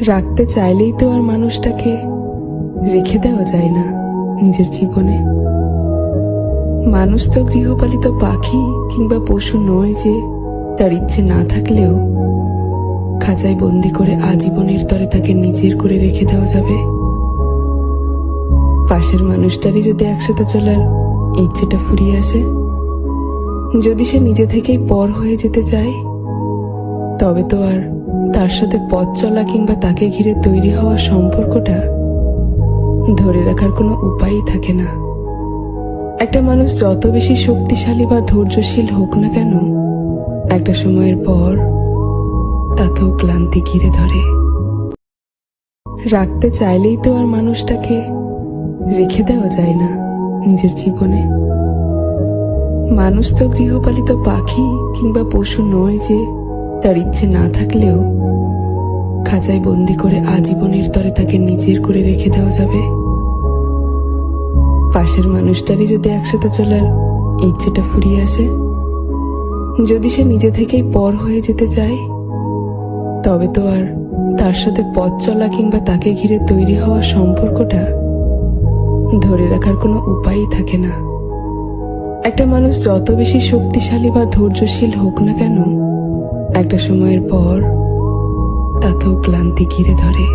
রাখতে চাইলেই তো আর মানুষটাকে রেখে দেওয়া যায় না নিজের জীবনে। মানুষ তো গৃহপালিত পাখি কিংবা পশু নয় যে তার ইচ্ছে না থাকলেও খাঁচায় বন্দি করে আজীবনের তরে তাকে নিজের করে রেখে দেওয়া যাবে। পাশের মানুষটারই যদি একসাথে চলার ইচ্ছেটা ফুরিয়ে আসে, যদি সে নিজে থেকেই পর হয়ে যেতে চায়, তবে তো আর তার সাথে পথ চলা কিংবা তাকে ঘিরে তৈরি হওয়া সম্পর্কটা ধরে রাখার কোনো উপায়ই থাকে না। একটা মানুষ যত বেশি শক্তিশালী বা ধৈর্যশীল হোক না কেন, একটা সময়ের পর তাকেও ক্লান্তি ঘিরে ধরে। রাখতে চাইলেই তো আর মানুষটাকে রেখে দেওয়া যায় না নিজের জীবনে। মানুষ তো গৃহপালিত পাখি কিংবা পশু নয় যে তার ইচ্ছে না থাকলেও খাঁচায় বন্দি করে আজীবনের তরে তাকে নিজের করে রেখে দেওয়া যাবে। পাশের মানুষটারই যদি একসাথে চলার ইচ্ছেটা ফুরিয়ে আসে, যদি সে নিজে থেকেই পর হয়ে যেতে চায়, তবে তো আর তার সাথে পথ চলা কিংবা তাকে ঘিরে তৈরি হওয়া সম্পর্কটা ধরে রাখার কোনো উপায়ই থাকে না। একটা মানুষ যত বেশি শক্তিশালী বা ধৈর্যশীল হোক না কেন, একটা সময়ের পর তাকেও ক্লান্তি ঘিরে ধরে।